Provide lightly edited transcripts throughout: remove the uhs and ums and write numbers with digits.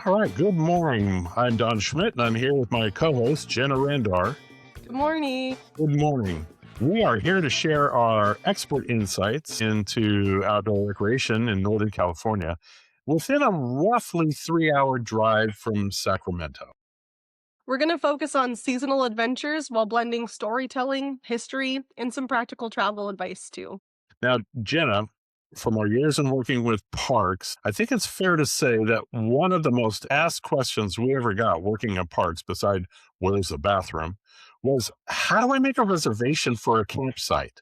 All right, good morning. I'm Don Schmidt, and I'm here with my co-host, Jenna Randar. Good morning. Good morning. We are here to share our expert insights into outdoor recreation in Northern California within a roughly 3-hour drive from Sacramento. We're going to focus on seasonal adventures while blending storytelling, history, and some practical travel advice too. Now, Jenna, from our years in working with parks, I think it's fair to say that one of the most asked questions we ever got working in parks, beside where's the bathroom, was how do I make a reservation for a campsite?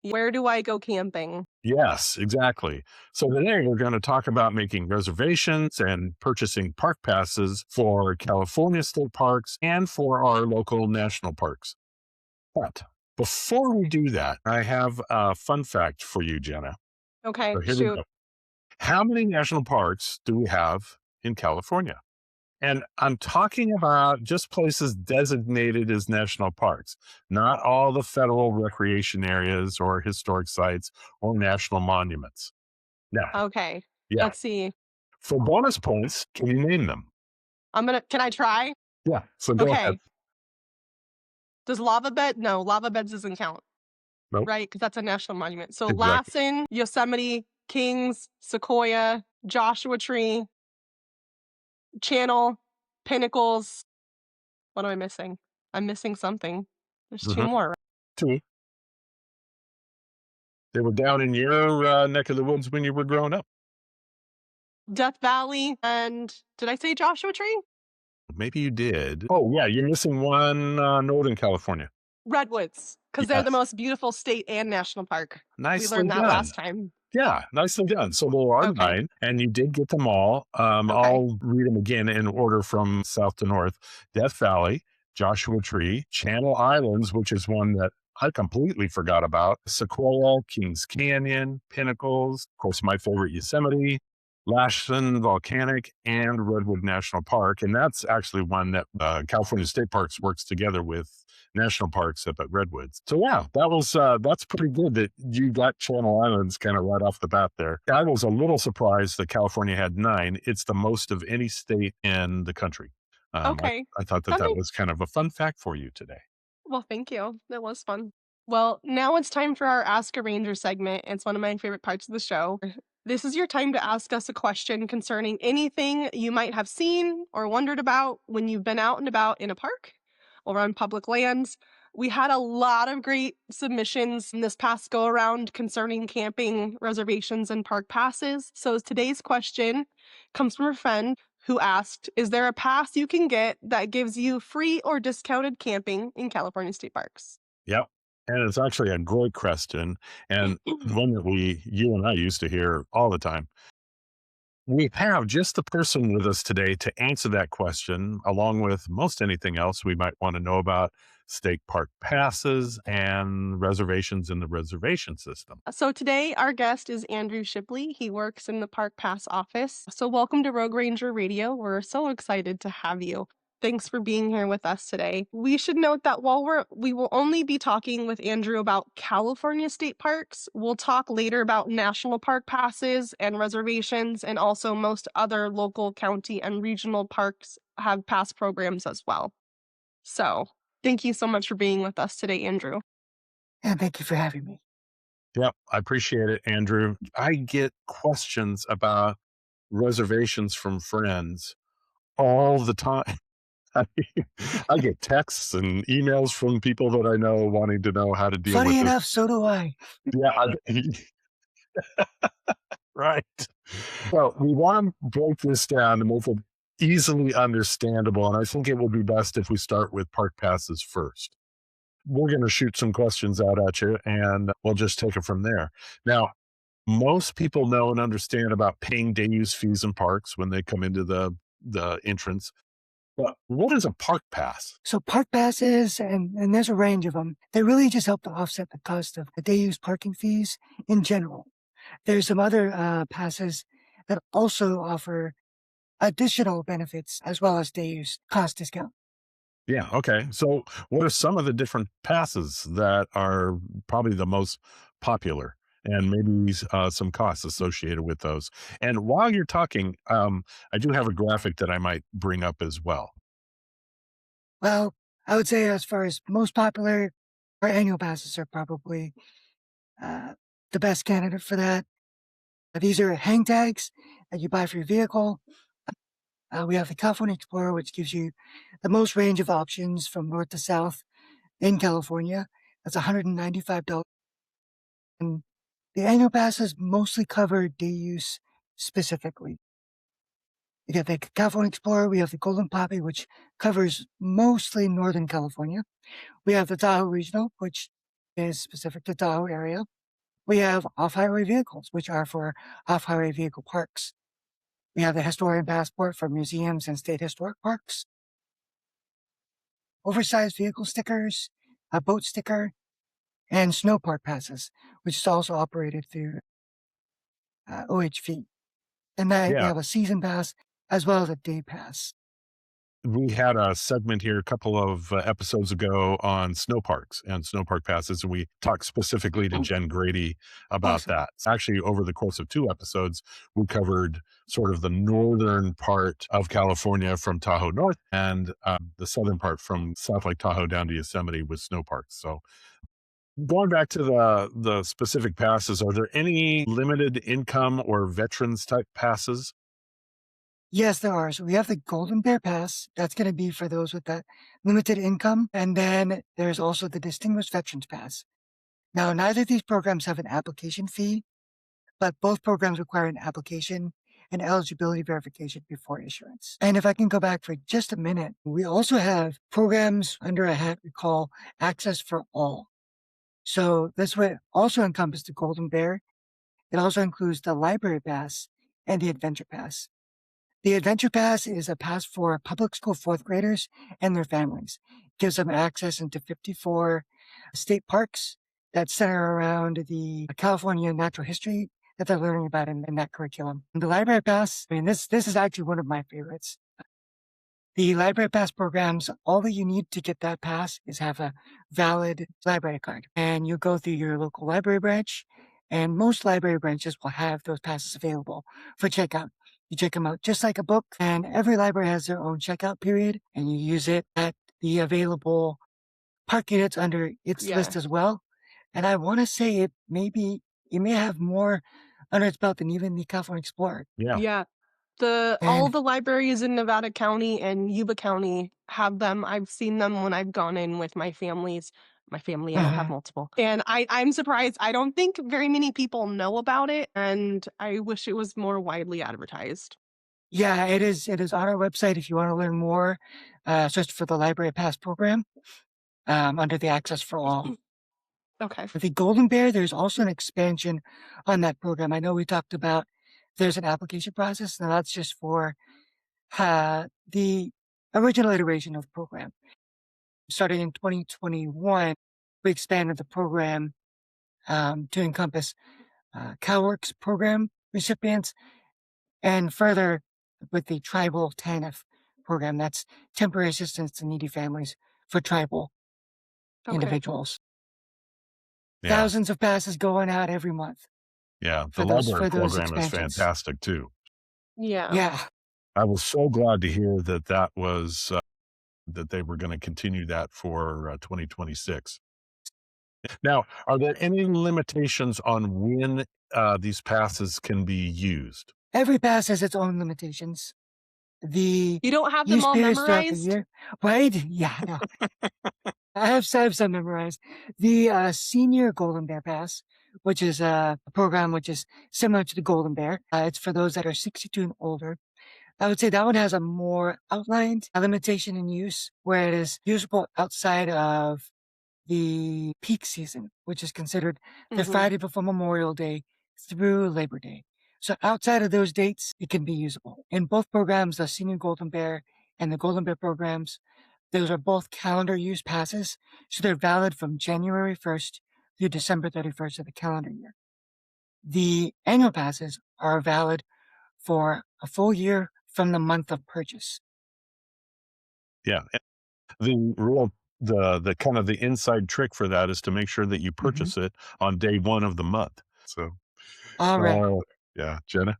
Where do I go camping? Yes, exactly. So today we're going to talk about making reservations and purchasing park passes for California state parks and for our local national parks. But before we do that, I have a fun fact for you, Jenna. Okay, So here we shoot. go. How many national parks do we have in California? And I'm talking about just places designated as national parks, not all the federal recreation areas or historic sites or national monuments. Now, Okay, yeah, let's see. for bonus points, can you name them? Can I try? Yeah, so go ahead. Okay. Does lava bed? No, lava beds doesn't count, Nope, right? Because that's a national monument. So exactly. Lassen, Yosemite, Kings, Sequoia, Joshua Tree, Channel, Pinnacles. What am I missing? I'm missing something. There's two Mhm. more. Two. They were down in your neck of the woods when you were growing up. Death Valley, and did I say Joshua Tree? Maybe you did. Oh, yeah, you're missing one, Northern California. Redwoods, because they're the Yes. most beautiful state and national park. We Nicely learned that done. last time. Yeah, nicely done. So there are Okay. 9, and you did get them all. Okay. I'll read them again in order from south to north. Death Valley, Joshua Tree, Channel Islands, which is one that I completely forgot about, Sequoia, Kings Canyon, Pinnacles, of course, my favorite, Yosemite, Lassen Volcanic, and Redwood National Park. And that's actually one that California State Parks works together with national parks up at Redwoods. So yeah, that's pretty good that you got Channel Islands kind of right off the bat there. I was a little surprised that California had 9. It's the most of any state in the country. Okay. I thought that That that makes was kind of a fun fact for you today. Well, thank you. That was fun. Well, now it's time for our Ask a Ranger segment. It's one of my favorite parts of the show. This is your time to ask us a question concerning anything you might have seen or wondered about when you've been out and about in a park or on public lands. We had a lot of great submissions in this past go around concerning camping, reservations, and park passes. So today's question comes from a friend who asked, is there a pass you can get that gives you free or discounted camping in California state parks? Yep. And it's actually a great question, and one that you and I used to hear all the time. We have just the person with us today to answer that question, along with most anything else we might want to know about state park passes and reservations in the reservation system. So today our guest is Andrew Shipley. He works in the Park Pass office. So welcome to Rogue Ranger Radio. We're so excited to have you. Thanks for being here with us today. We should note that while we will only be talking with Andrew about California state parks, we'll talk later about national park passes and reservations, and also most other local, county, and regional parks have pass programs as well. So thank you so much for being with us today, Andrew. And thank you for having me. Yep, I appreciate it, Andrew. I get questions about reservations from friends all the time. I get texts and emails from people that I know wanting to know how to deal Funny with this. enough, so do I. Yeah, right. Well, we want to break this down to make it easily understandable, and I think it will be best if we start with park passes first. We're going to shoot some questions out at you, and we'll just take it from there. Now, most people know and understand about paying day use fees in parks when they come into the entrance. But what is a park pass? So park passes, and there's a range of them, they really just help to offset the cost of the day-use parking fees in general. There's some other passes that also offer additional benefits as well as day-use cost discount. Yeah, okay. So what are some of the different passes that are probably the most popular and maybe some costs associated with those. And while you're talking, I do have a graphic that I might bring up as well. Well, I would say as far as most popular, our annual passes are probably uh, the best candidate for that. These are hang tags that you buy for your vehicle. We have the California Explorer, which gives you the most range of options from north to south in California. That's $195. And the annual passes mostly cover day use specifically. You get the California Explorer, we have the Golden Poppy, which covers mostly Northern California. We have the Tahoe Regional, which is specific to Tahoe area. We have off-highway vehicles, which are for off-highway vehicle parks. We have the Historian Passport for museums and state historic parks. Oversized vehicle stickers, a boat sticker, and snow park passes, which is also operated through OHV. And then we Yeah. have a season pass as well as a day pass. We had a segment here a couple of episodes ago on snow parks and snow park passes, and we talked specifically to Jen Grady about Awesome. that. Actually, over the course of 2 episodes, we covered sort of the northern part of California from Tahoe North and the southern part from South Lake Tahoe down to Yosemite with snow parks. So going back to the specific passes, are there any limited income or veterans type passes? Yes, there are. So we have the Golden Bear Pass. That's going to be for those with that limited income. And then there's also the Distinguished Veterans Pass. Now, neither of these programs have an application fee, but both programs require an application and eligibility verification before issuance. And if I can go back for just a minute, we also have programs under a hat we call Access for All. So this would also encompass the Golden Bear. It also includes the Library Pass and the Adventure Pass. The Adventure Pass is a pass for public school fourth graders and their families. It gives them access into 54 state parks that center around the California natural history that they're learning about in that curriculum. And the Library Pass, I mean, this is actually one of my favorites. The Library Pass programs, all that you need to get that pass is have a valid library card. And you go through your local library branch, and most library branches will have those passes available for checkout. You check them out just like a book, and every library has their own checkout period, and you use it at the available park units under its Yeah. list as well. And I want to say it may have more under its belt than even the California Explorer. Yeah. Yeah. All And the libraries in Nevada County and Yuba County have them. I've seen them when I've gone in with my families. My family, I have multiple. And I'm surprised. I don't think very many people know about it, and I wish it was more widely advertised. yeah, it is on our website if you want to learn more. Search for the Library Pass program under the Access for All. Okay. For the Golden Bear, there's also an expansion on that program. I know we talked about there's an application process. Now that's just for the original iteration of the program. Starting in 2021, we expanded the program to encompass CalWorks program recipients and further with the Tribal TANF program. That's temporary assistance to needy families for tribal Okay. individuals. Yeah. Thousands of passes going out every month. Yeah. The For those library program is expansions. fantastic too. Yeah. Yeah. I was so glad to hear that was that they were going to continue that for 2026. Now, are there any limitations on when these passes can be used? Every pass has its own limitations. The You don't have them use all periods throughout the memorized? year. Right? Yeah, I know. I have some memorized. The Senior Golden Bear Pass, which is a program which is similar to the Golden Bear. It's for those that are 62 and older. I would say that one has a more outlined limitation in use, where it is usable outside of the peak season, which is considered the Mhm. Friday before Memorial Day through Labor Day. So outside of those dates, it can be usable. In both programs, the Senior Golden Bear and the Golden Bear programs, those are both calendar use passes. So they're valid from January 1st through December 31st of the calendar year. The annual passes are valid for a full year from the month of purchase. Yeah. The kind of the inside trick for that is to make sure that you purchase it on day 1 of the month. So, All right. yeah, Jenna.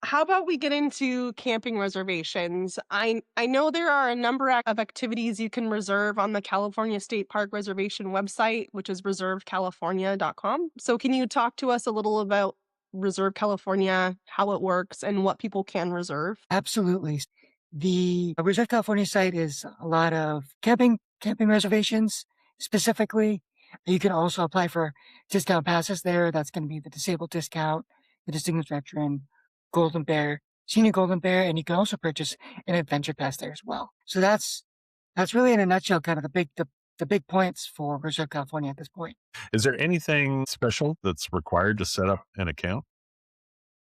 How about we get into camping reservations? I know there are a number of activities you can reserve on the California State Park Reservation website, which is reservedcalifornia.com. So can you talk to us a little about Reserve California, how it works, and what people can reserve? Absolutely. The Reserve California site is a lot of camping reservations specifically. You can also apply for discount passes there. That's going to be the disabled discount, the distinguished veteran, golden bear, senior golden bear, and you can also purchase an adventure pass there as well. So that's really in a nutshell kind of the big points for Reserve California at this point. Is there anything special that's required to set up an account?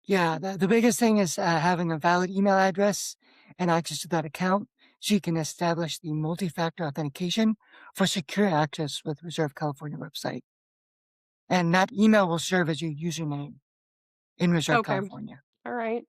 Yeah, the biggest thing is having a valid email address and access to that account so you can establish the multi-factor authentication for secure access with Reserve California website. And that email will serve as your username in Reserve Okay. California. All right.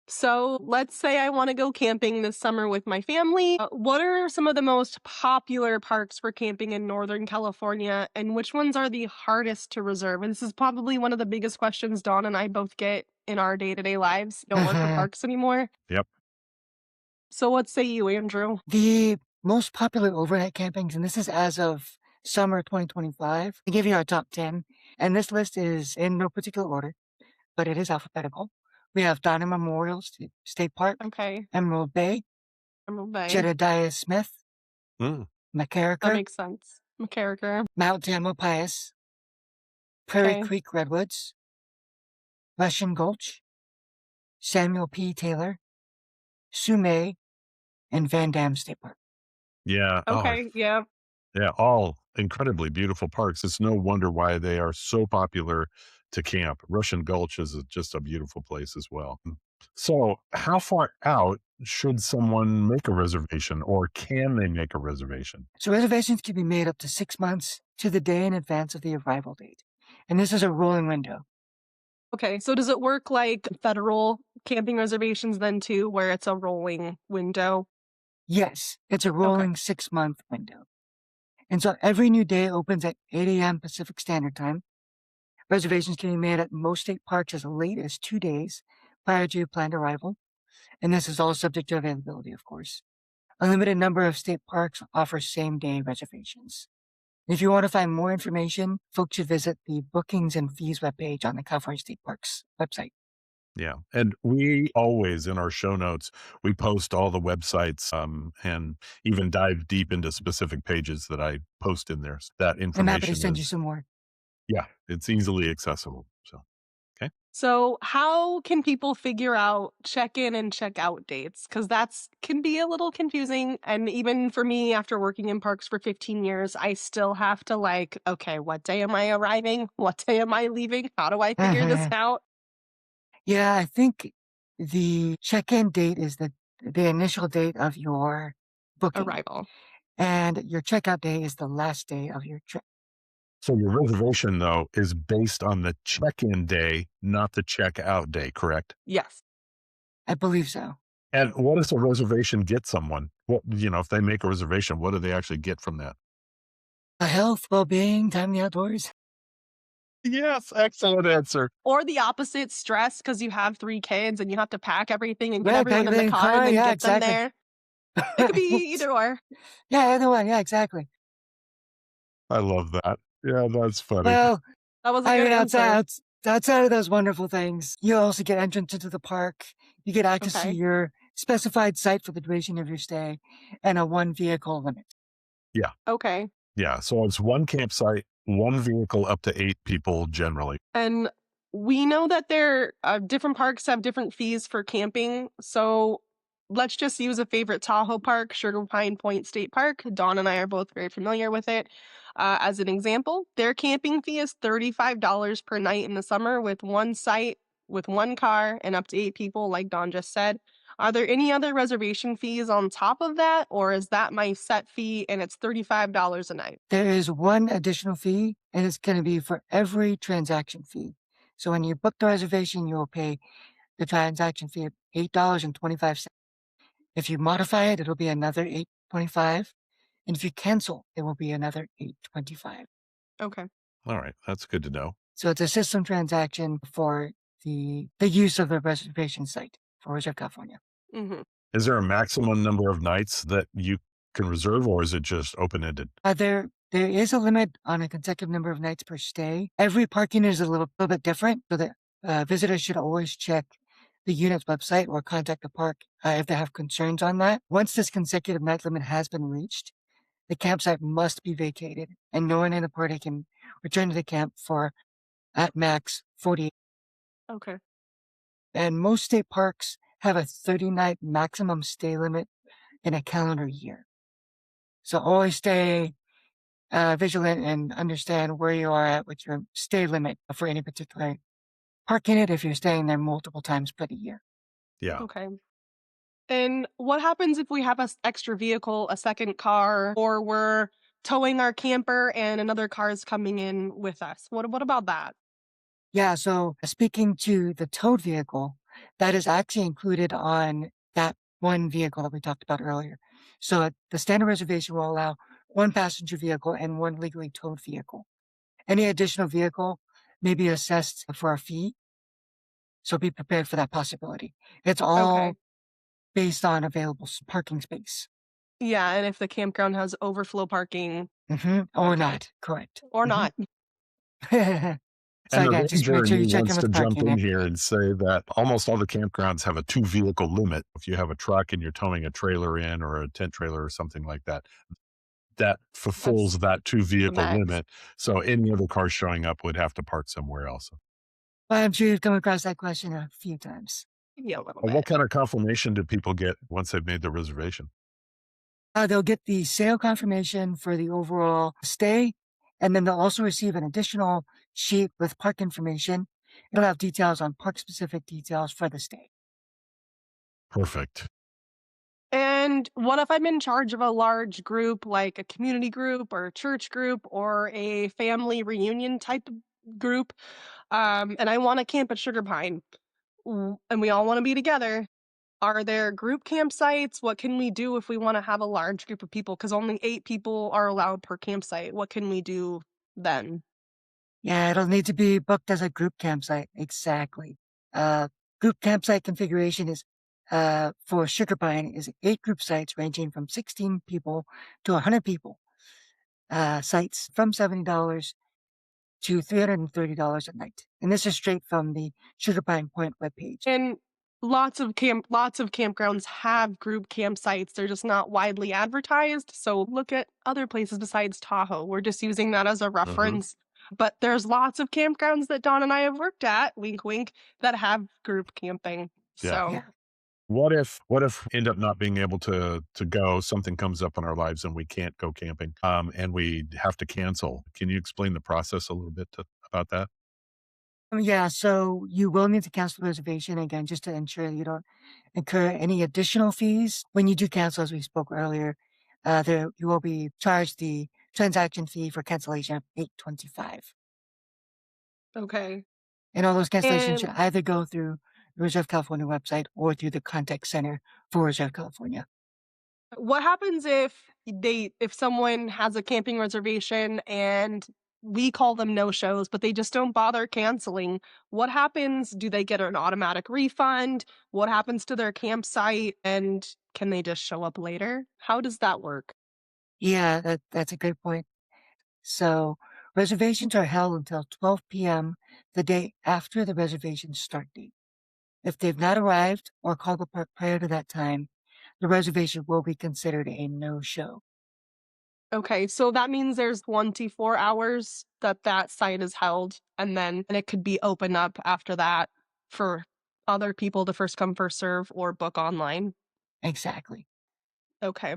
So let's say I want to go camping this summer with my family. What are some of the most popular parks for camping in Northern California, and which ones are the hardest to reserve? And this is probably one of the biggest questions Dawn and I both get in our day-to-day lives. Don't work for parks anymore. Yep. So what say you, Andrew? The most popular overnight campings, and this is as of summer 2025, I give you our top 10, and this list is in no particular order, but it is alphabetical. We have Donner Memorial State Park, Okay. Emerald Bay, Emerald Bay. Jedediah Smith, Mm. That McCarricker, makes sense. McCarricker. Mount Tamalpais, Prairie Okay. Creek Redwoods, Russian Gulch, Samuel P. Taylor, Sume, and Van Dam State Park. Yeah. Okay. Yeah. Yeah. All incredibly beautiful parks. It's no wonder why they are so popular to camp. Russian Gulch is just a beautiful place as well. So, how far out should someone make a reservation, or can they make a reservation? So reservations can be made up to 6 months to the day in advance of the arrival date. And this is a rolling window. Okay. So does it work like federal camping reservations then too, where it's a rolling window? Yes, it's a rolling 6-month window. And so every new day opens at 8 a.m. Pacific Standard Time. Reservations can be made at most state parks as late as 2 days prior to your planned arrival. And this is all subject to availability, of course. A limited number of state parks offer same-day reservations. If you want to find more information, folks should visit the bookings and fees webpage on the California State Parks website. Yeah. And we always, in our show notes, we post all the websites and even dive deep into specific pages that I post in there. So that I'm happy to information send you is, some more. yeah, it's easily accessible. So, okay. So how can people figure out check-in and check-out dates? Because that's can be a little confusing. And even for me, after working in parks for 15 years, I still have to like, okay, what day am I arriving? What day am I leaving? How do I figure this out? Yeah, I think the check-in date is the initial date of your booking, Arrival. and your checkout day is the last day of your trip. So your reservation, though, is based on the check-in day, not the check-out day, correct? Yes. I believe so. And what does a reservation get someone? What, if they make a reservation, what do they actually get from that? Health, well-being, time in the outdoors. Yes, excellent answer. Or the opposite, stress because you have 3 kids and you have to pack everything and get Right, everyone in everything the in car car, and then yeah, get them exactly. there. It could be either or. Yeah, either one. Yeah, exactly. I love that. Yeah, that's funny. Well, That was a I good mean, answer. outside of those wonderful things, you also get entrance into the park. You get access to Okay. your specified site for the duration of your stay, and a 1-vehicle limit. Okay. Yeah, so it's one campsite, one vehicle, up to 8 people generally. And we know that different parks have different fees for camping. So let's just use a favorite Tahoe park, Sugar Pine Point State Park. Dawn and I are both very familiar with it. As an example, their camping fee is $35 per night in the summer with one site, with one car, and up to 8 people, like Dawn just said. Are there any other reservation fees on top of that, or is that my set fee and it's $35 a night? There is one additional fee, and it's going to be for every transaction fee. So when you book the reservation, you will pay the transaction fee of $8.25. If you modify it, it'll be another $8.25. And if you cancel, it will be another $8.25. Okay. All right. That's good to know. So it's a system transaction for the use of the reservation site for Reserve California. Hmm. Is there a maximum number of nights that you can reserve, or is it just open ended? There is a limit on a consecutive number of nights per stay. Every parking is a little bit different, so that visitors should always check the unit's website or contact the park if they have concerns on that. Once this consecutive night limit has been reached, the campsite must be vacated, and no one in the party can return to the camp for at max 48. Okay. And most state parks have a 30-night maximum stay limit in a calendar year. So always stay vigilant and understand where you are at with your stay limit for any particular park in it if you're staying there multiple times per year. Yeah. Okay. And what happens if we have a extra vehicle, a second car, or we're towing our camper and another car is coming in with us? What about that? Yeah, so speaking to the towed vehicle, that is actually included on that one vehicle that we talked about earlier. So the standard reservation will allow one passenger vehicle and one legally towed vehicle. Any additional vehicle may be assessed for a fee, so be prepared for that possibility. It's Okay. all based on available parking space. Yeah, and if the campground has overflow parking, Or okay. not, correct. Or not. So And the again, just ranger make in sure me you check in wants to with jump parking in it. here and say that almost all the campgrounds have a 2-vehicle limit. If you have a truck and you're towing a trailer in or a tent trailer or something like that, that fulfills That's that the 2-vehicle max. limit. So any other car showing up would have to park somewhere else. Well, I'm sure you've come across that question a few times. Yeah, a little What bit. kind of confirmation do people get once they've made the reservation? They'll get the sale confirmation for the overall stay, and then they'll also receive an additional sheet with park information. It'll have details on park-specific details for the stay. Perfect. And what if I'm in charge of a large group, like a community group or a church group or a family reunion type group, and I want to camp at Sugar Pine, and we all want to be together? Are there group campsites? What can we do if we want to have a large group of people? Because only 8 people are allowed per campsite. What can we do then? Yeah, it'll need to be booked as a group campsite. Exactly. Group campsite configuration is for Sugar Pine is 8 group sites ranging from 16 people to 100 people. Sites from $70 to $330 a night. And this is straight from the Sugar Pine Point webpage. And lots of campgrounds have group campsites. They're just not widely advertised. So look at other places besides Tahoe. We're just using that as a Mhm. reference. But there's lots of campgrounds that Dawn and I have worked at, wink wink, that have group camping. Yeah. So Yeah. What if end up not being able to go, something comes up in our lives and we can't go camping, and we have to cancel? Can you explain the process a little bit about that? Yeah, so you will need to cancel the reservation again just to ensure you don't incur any additional fees. When you do cancel, as we spoke earlier, there you will be charged the transaction fee for cancellation of $825. okay. And all those cancellations And should either go through the Reserve California website or through the contact center for Reserve California. what happens if someone has a camping reservation and we call them no-shows, but they just don't bother canceling? What happens? Do they get an automatic refund? What happens to their campsite? And can they just show up later? How does that work? Yeah, that's a great point. So reservations are held until 12 p.m. the day after the reservation start date. If they've not arrived or called the park prior to that time, the reservation will be considered a no-show. Okay, so that means there's 24 hours that that site is held, and it could be open up after that for other people to first come, first serve or book online. Exactly. Okay.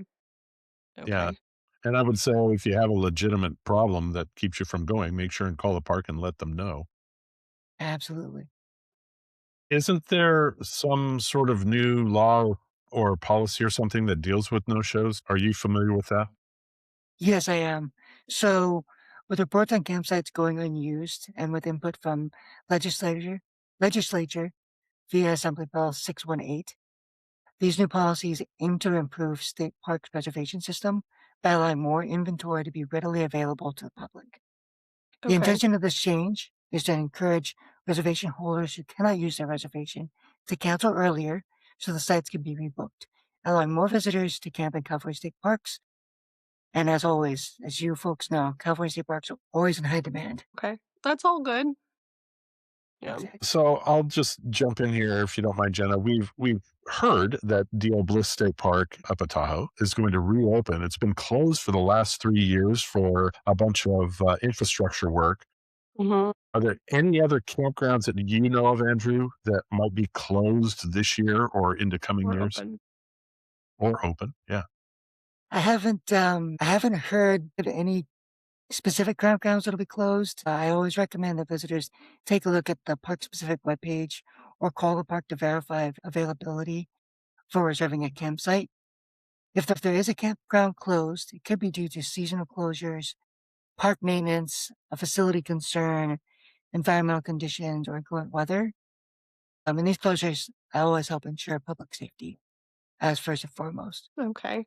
Yeah. Okay. And I would say if you have a legitimate problem that keeps you from going, make sure and call the park and let them know. Absolutely. Isn't there some sort of new law or policy or something that deals with no-shows? Are you familiar with that? Yes, I am. So, with reports on campsites going unused and with input from legislature via Assembly Bill 618, these new policies aim to improve state parks preservation system by allowing more inventory to be readily available to the public. The Okay. intention of this change is to encourage reservation holders who cannot use their reservation to cancel earlier so the sites can be rebooked, allowing more visitors to camp in California state parks. And as always, as you folks know, California state parks are always in high demand. Okay. That's all good. Yeah. Exactly. So I'll just jump in here if you don't mind, Jenna. We've heard that Deal Bliss State Park up at Tahoe is going to reopen. It's been closed for the last 3 years for a bunch of infrastructure work. Mhm. Are there any other campgrounds that you know of, Andrew, that might be closed this year or into coming We're years open. or open? Yeah. I haven't heard of any specific campgrounds that'll be closed. I always recommend that visitors take a look at the park specific webpage or call the park to verify availability for reserving a campsite. If there is a campground closed, it could be due to seasonal closures, park maintenance, a facility concern, environmental conditions, or inclement weather. And these closures always help ensure public safety as first and foremost. Okay.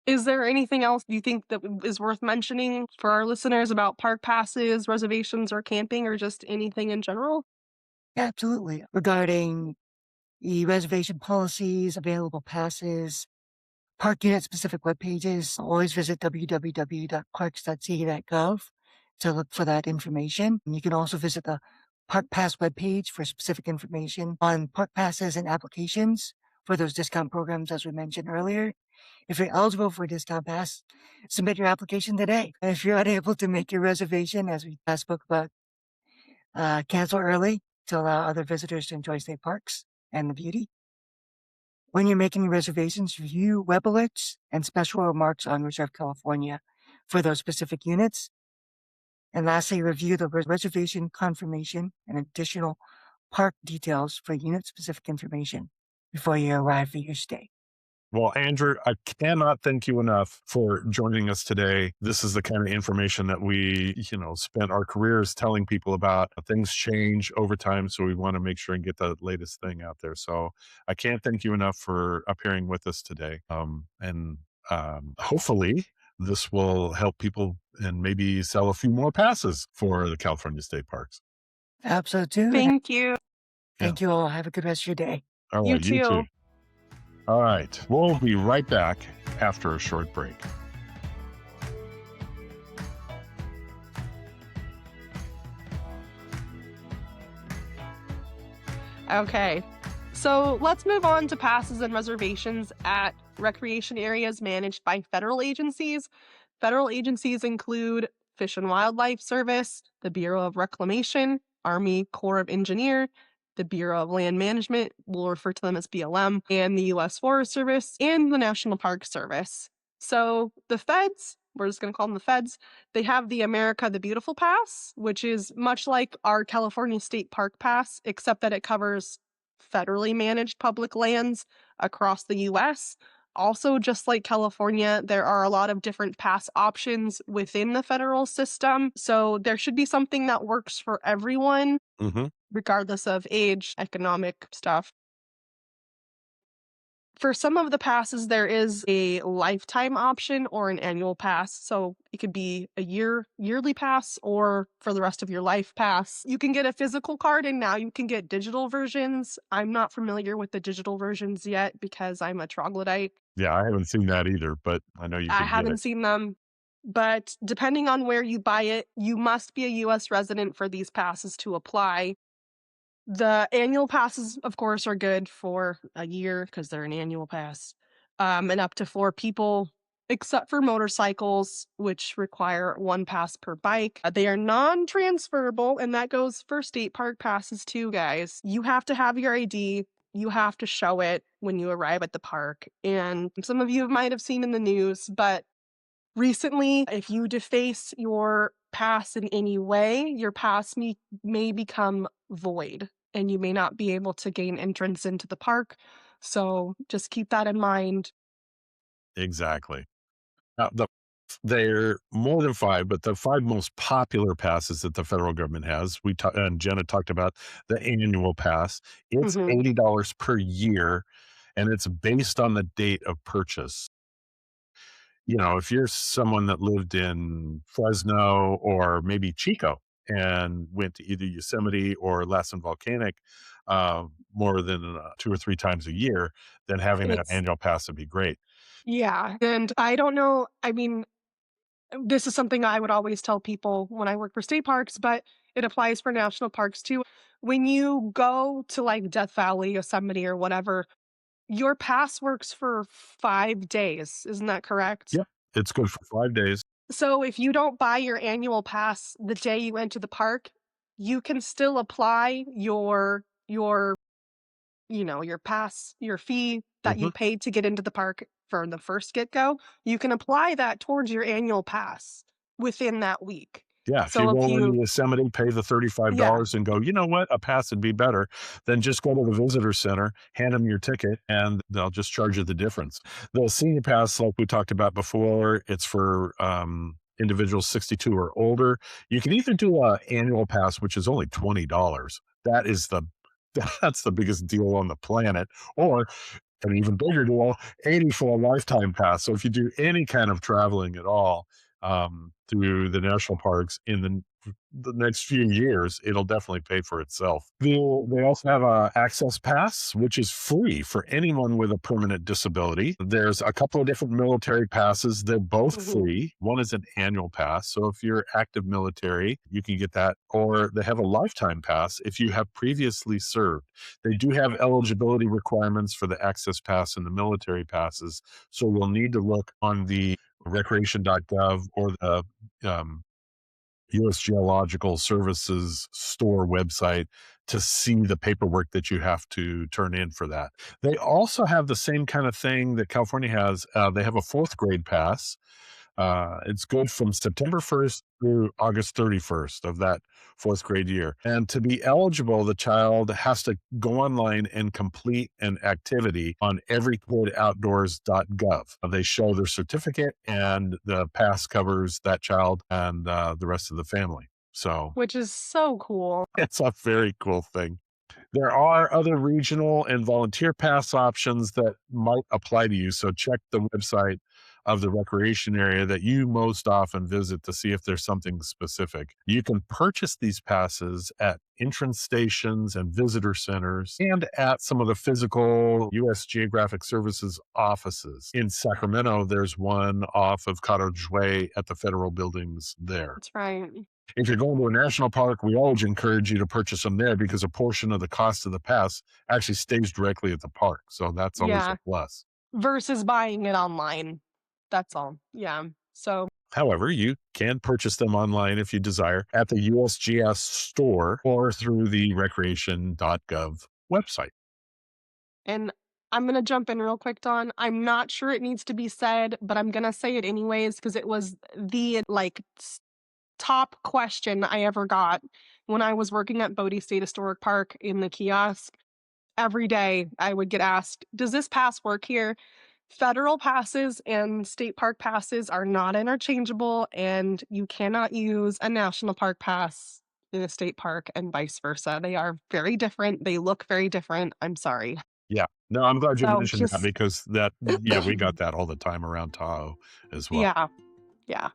Is there anything else you think that is worth mentioning for our listeners about park passes, reservations, or camping, or just anything in general? Yeah, absolutely. Regarding the reservation policies, available passes, park unit specific web pages, always visit www.parks.ca.gov to look for that information. And you can also visit the Park Pass webpage for specific information on park passes and applications for those discount programs, as we mentioned earlier. If you're eligible for a discount pass, submit your application today. And if you're unable to make your reservation, as we spoke about, cancel early to allow other visitors to enjoy state parks and the beauty. When you're making reservations, view web alerts and special remarks on Reserve California for those specific units. And lastly, review the reservation confirmation and additional park details for unit-specific information before you arrive for your stay. Well, Andrew, I cannot thank you enough for joining us today. This is the kind of information that we, spent our careers telling people about. Things change over time, so we want to make sure and get the latest thing out there. So I can't thank you enough for appearing with us today. And hopefully this will help people and maybe sell a few more passes for the California state parks. Absolutely. Thank you. Thank you all. Have a good rest of your day. All You right, you too. too. All right, we'll be right back after a short break. Okay. So let's move on to passes and reservations at recreation areas managed by federal agencies. Federal agencies include Fish and Wildlife Service, the Bureau of Reclamation, Army Corps of Engineer, the Bureau of Land Management, we'll refer to them as BLM, and the U.S. Forest Service, and the National Park Service. So the feds, we're just going to call them the feds, they have the America the Beautiful Pass, which is much like our California State Park Pass, except that it covers federally managed public lands across the U.S. Also, just like California, there are a lot of different pass options within the federal system. So there should be something that works for everyone, regardless of age, economic stuff. For some of the passes, there is a lifetime option or an annual pass. So it could be a yearly pass or for the rest of your life pass. You can get a physical card and now you can get digital versions. I'm not familiar with the digital versions yet because I'm a troglodyte. Yeah, I haven't seen that either, but I know you I can get haven't it. seen them. But depending on where you buy it, you must be a US resident for these passes to apply. The annual passes, of course, are good for a year because they're an annual pass, and up to 4 people, except for motorcycles, which require 1 pass per bike. They are non-transferable, and that goes for state park passes too, guys. You have to have your ID. You have to show it when you arrive at the park. And some of you might have seen in the news, but recently, if you deface your pass in any way, your pass may become void and you may not be able to gain entrance into the park. So just keep that in mind. Exactly. Now, they're more than 5, but the 5 most popular passes that the federal government has, and Jenna talked about the annual pass. It's Mhm. $80 per year, and it's based on the date of purchase. If you're someone that lived in Fresno or maybe Chico and went to either Yosemite or Lassen Volcanic more than 2 or 3 times a year, then having that It's annual pass would be great. yeah, and I don't know, I mean, this is something I would always tell people when I work for state parks, but it applies for national parks too. When you go to like Death Valley, Yosemite, or whatever, your pass works for 5 days. Isn't that correct? Yep, it's good for 5 days. So if you don't buy your annual pass the day you enter the park, you can still apply your pass, your fee that you Mhm. paid to get into the park for the first get go. You can apply that towards your annual pass within that week. Yeah, if you So if roll into you Yosemite, pay the yeah, $35 and go, "You know what? A pass would be better," then just go to the visitor center, hand them your ticket, and they'll just charge you the difference. The senior pass, like we talked about before, it's for, individuals 62 or older. You can either do a annual pass, which is only $20. That is the that's the biggest deal on the planet, or an even bigger deal, 80 for a lifetime pass. So if you do any kind of traveling at all through the national parks in the next few years, it'll definitely pay for itself. They also have a access pass, which is free for anyone with a permanent disability. There's a couple of different military passes. They're both mhm, free. One is an annual pass. So if you're active military, you can get that. Or they have a lifetime pass if you have previously served. They do have eligibility requirements for the access pass and the military passes. So we'll need to look on the recreation.gov or the um, U.S. Geological Services store website to see the paperwork that you have to turn in for that. They also have the same kind of thing that California has. They have a fourth grade pass. It's good from September 1st through August 31st of that fourth grade year. And to be eligible, the child has to go online and complete an activity on everykidoutdoors.gov. They show their certificate, and the pass covers that child and the rest of the family. So which is so cool. it's a very cool thing. There are other regional and volunteer pass options that might apply to you. So check the website of the recreation area that you most often visit to see if there's something specific. You can purchase these passes at entrance stations and visitor centers and at some of the physical U.S. Geographic Services offices. In Sacramento, there's one off of Cottage Way at the federal buildings there. That's right. If you're going to a national park, we always encourage you to purchase them there because a portion of the cost of the pass actually stays directly at the park. So that's always a Yeah, plus. versus buying it online. That's all. Yeah. So However, you can purchase them online if you desire at the USGS store or through the recreation.gov website. and I'm gonna jump in real quick, Don. I'm not sure it needs to be said, but I'm gonna say it anyways because it was the top question I ever got when I was working at Bodie State Historic Park in the kiosk. Every day I would get asked, "Does this pass work here?" Federal passes and state park passes are not interchangeable, and you cannot use a national park pass in a state park and vice versa. They are very different. They look very different. I'm sorry. Yeah. No, I'm glad you So mentioned that just because yeah, we got that all the time around Tahoe as well. yeah, yeah.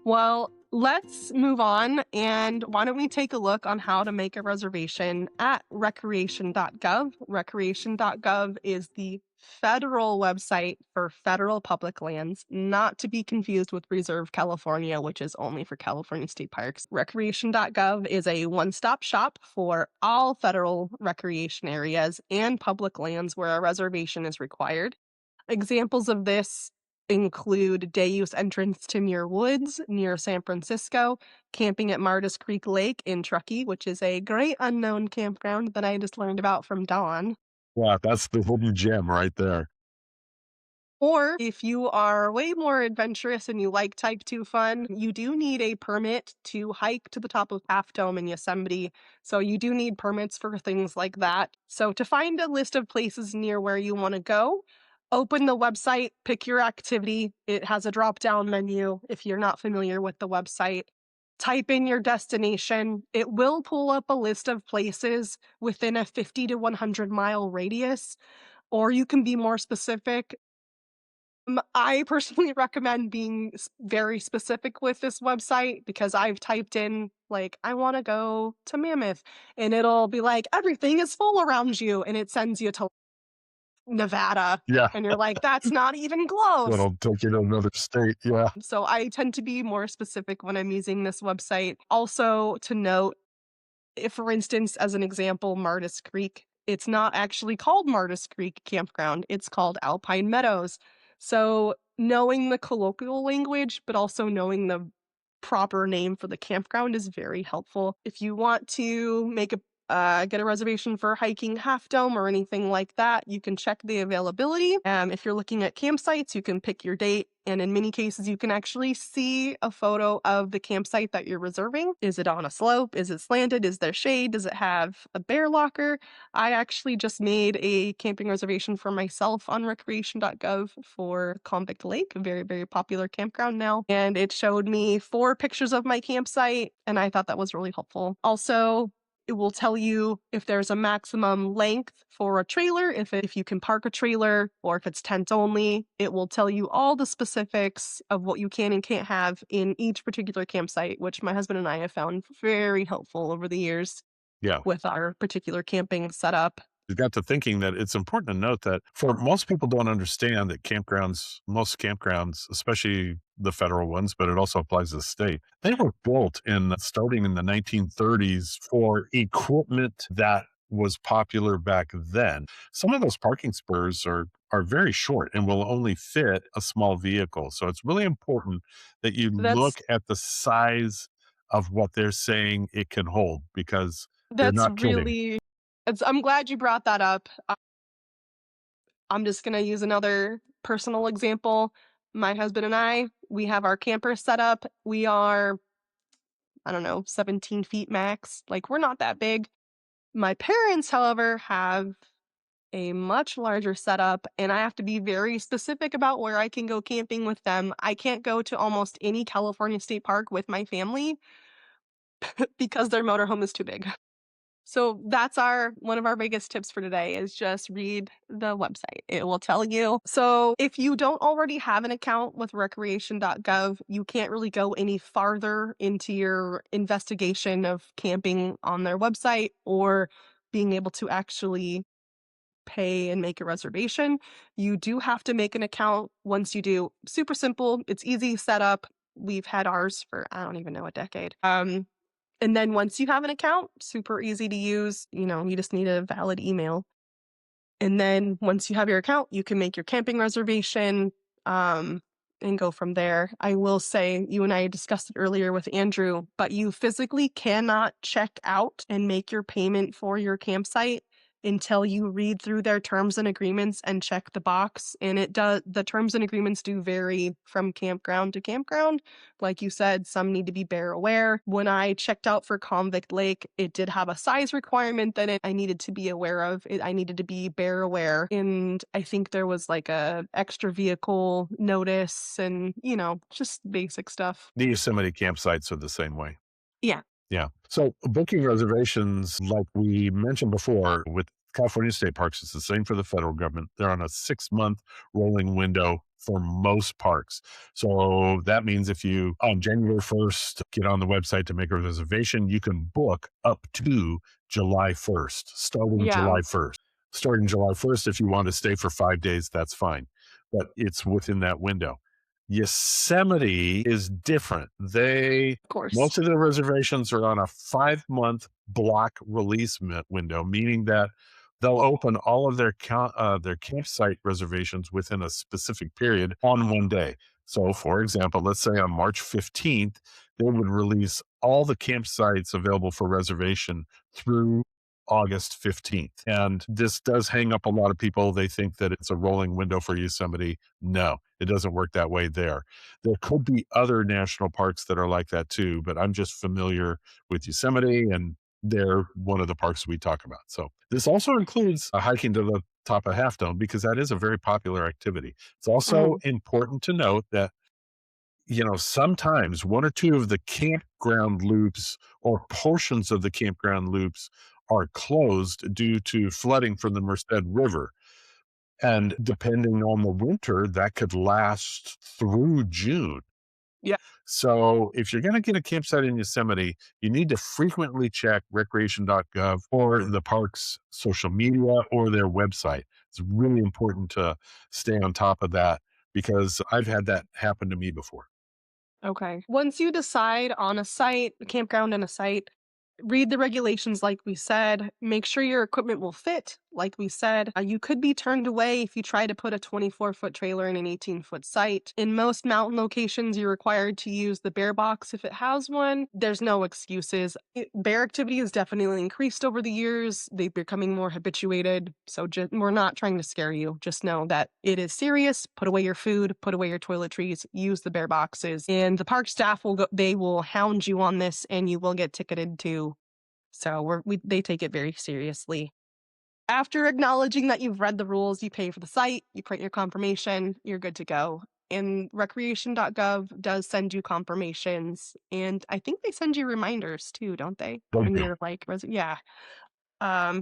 Well, let's move on. And why don't we take a look on how to make a reservation at recreation.gov? Recreation.gov is the federal website for federal public lands, not to be confused with Reserve California, which is only for California state parks. Recreation.gov is a one stop shop for all federal recreation areas and public lands where a reservation is required. Examples of this include day use entrance to Muir Woods near San Francisco, camping at Martis Creek Lake in Truckee, which is a great unknown campground that I just learned about from Dawn. Yeah, that's the hidden gem right there. Or if you are way more adventurous and you like type 2 fun, you do need a permit to hike to the top of Half Dome in Yosemite. So you do need permits for things like that. So to find a list of places near where you want to go, open the website, pick your activity. It has a drop down menu if you're not familiar with the website. Type in your destination. It will pull up a list of places within a 50 to 100 mile radius, or you can be more specific I personally recommend being very specific with this website because I've typed in, like, I want to go to Mammoth, and it'll be like, everything is full around you. And it sends you to Nevada. Yeah. And you're like, that's not even close. That'll take you to another state. Yeah. So I tend to be more specific when I'm using this website. Also, to note, if, for instance, as an example, Martis Creek, it's not actually called Martis Creek Campground, it's called Alpine Meadows. So knowing the colloquial language, but also knowing the proper name for the campground is very helpful. If you want to get a reservation for hiking Half Dome or anything like that, you can check the availability. If you're looking at campsites, you can pick your date. And in many cases, you can actually see a photo of the campsite that you're reserving. Is it on a slope? Is it slanted? Is there shade? Does it have a bear locker? I actually just made a camping reservation for myself on recreation.gov for Convict Lake, a very, very popular campground now. And it showed me 4 pictures of my campsite, and I thought that was really helpful. Also, it will tell you if there's a maximum length for a trailer, if you can park a trailer, or if it's tent only. It will tell you all the specifics of what you can and can't have in each particular campsite, which my husband and I have found very helpful over the years Yeah. with our particular camping setup. I got to thinking that it's important to note that for most people don't understand that most campgrounds, especially the federal ones, but it also applies to the state, they were built starting in the 1930s for equipment that was popular back then. Some of those parking spurs are very short and will only fit a small vehicle. So it's really important that you That's look at the size of what they're saying it can hold, because they're that's not kidding. really I'm glad you brought that up. I'm just gonna use another personal example. My husband and I, we have our camper set up. We are, I don't know, 17 feet max. Like, we're not that big. My parents, however, have a much larger setup, and I have to be very specific about where I can go camping with them. I can't go to almost any California state park with my family because their motorhome is too big. So that's one of our biggest tips for today is just read the website. It will tell you. So if you don't already have an account with recreation.gov, you can't really go any farther into your investigation of camping on their website or being able to actually pay and make a reservation. You do have to make an account once you do. Super simple. It's easy setup. We've had ours for, I don't even know, a decade. And then once you have an account, super easy to use. You just need a valid email. And then once you have your account, you can make your camping reservation and go from there. I will say, you and I discussed it earlier with Andrew, but you physically cannot check out and make your payment for your campsite until you read through their terms and agreements and check the box. And the terms and agreements do vary from campground to campground. Like you said, some need to be bear aware. When I checked out for Convict Lake, it did have a size requirement that I needed to be aware of. I needed to be bear aware. And I think there was like a extra vehicle notice and, just basic stuff. The Yosemite campsites are the same way. Yeah. Yeah. So booking reservations, like we mentioned before, with California state parks, it's the same for the federal government. They're on a 6-month rolling window for most parks. So that means if you, on January 1st, get on the website to make a reservation, you can book up to July 1st, starting Yeah. July 1st. Starting July 1st, if you want to stay for 5 days, that's fine. But it's within that window. Yosemite is different. Of course. Most of the reservations are on a 5-month block release window, meaning that they'll open all of their campsite reservations within a specific period on one day. So, for example, let's say on March 15th, they would release all the campsites available for reservation through August 15th. And this does hang up a lot of people. They think that it's a rolling window for Yosemite. No, it doesn't work that way there. There could be other national parks that are like that too, but I'm just familiar with Yosemite, and they're one of the parks we talk about. So this also includes hiking to the top of Half Dome, because that is a very popular activity. It's also important to note that sometimes one or two of the campground loops or portions of the campground loops are closed due to flooding from the Merced River. And depending on the winter, that could last through June. Yeah. So if you're going to get a campsite in Yosemite, you need to frequently check recreation.gov or the park's social media or their website. It's really important to stay on top of that because I've had that happen to me before. Okay. Once you decide on a site, a campground and a site, read the regulations like we said. Make sure your equipment will fit like we said. You could be turned away if you try to put a 24-foot trailer in an 18-foot site. In most mountain locations, you're required to use the bear box if it has one. There's no excuses. Bear activity has definitely increased over the years. They're becoming more habituated. So we're not trying to scare you. Just know that it is serious. Put away your food, put away your toiletries, use the bear boxes. And the park staff they will hound you on this and you will get ticketed too. So they take it very seriously. After acknowledging that you've read the rules, you pay for the site, you print your confirmation, you're good to go. And recreation.gov does send you confirmations. And I think they send you reminders too, don't they? When you're like, yeah.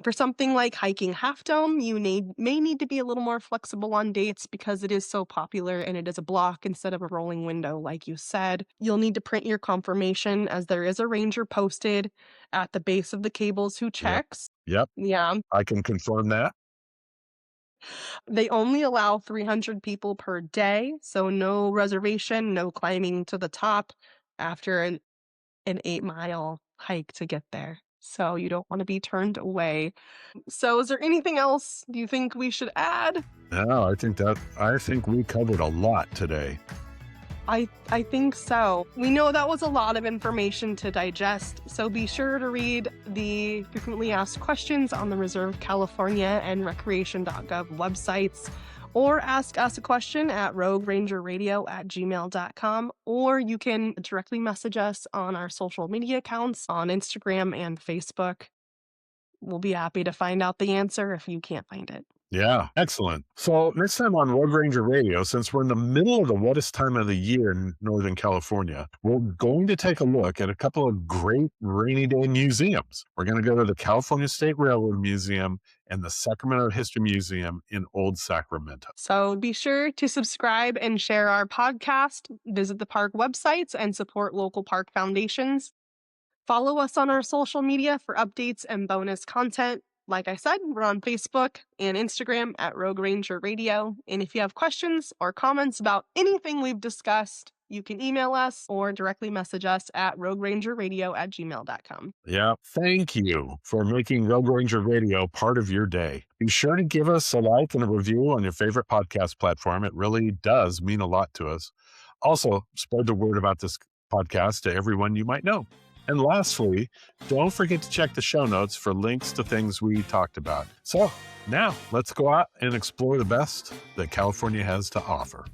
For something like hiking Half Dome, you may need to be a little more flexible on dates because it is so popular and it is a block instead of a rolling window, like you said. You'll need to print your confirmation as there is a ranger posted at the base of the cables who checks. Yep. Yeah. I can confirm that. They only allow 300 people per day, so no reservation, no climbing to the top after an 8-mile hike to get there. So you don't want to be turned away. So is there anything else you think we should add? No, I think we covered a lot today. I think so. We know that was a lot of information to digest, so be sure to read the frequently asked questions on the Reserve California and recreation.gov websites, or ask us a question at roguerangerradio@gmail.com, or you can directly message us on our social media accounts on Instagram and Facebook. We'll be happy to find out the answer if you can't find it. Yeah, excellent. So next time on Rogue Ranger Radio, since we're in the middle of the wettest time of the year in Northern California, we're going to take a look at a couple of great rainy day museums. We're going to go to the California State Railroad Museum and the Sacramento History Museum in Old Sacramento. So be sure to subscribe and share our podcast, visit the park websites, and support local park foundations. Follow us on our social media for updates and bonus content. Like I said, we're on Facebook and Instagram at Rogue Ranger Radio. And if you have questions or comments about anything we've discussed, you can email us or directly message us at roguerangerradio@gmail.com. Yeah, thank you for making Rogue Ranger Radio part of your day. Be sure to give us a like and a review on your favorite podcast platform. It really does mean a lot to us. Also, spread the word about this podcast to everyone you might know. And lastly, don't forget to check the show notes for links to things we talked about. So now let's go out and explore the best that California has to offer.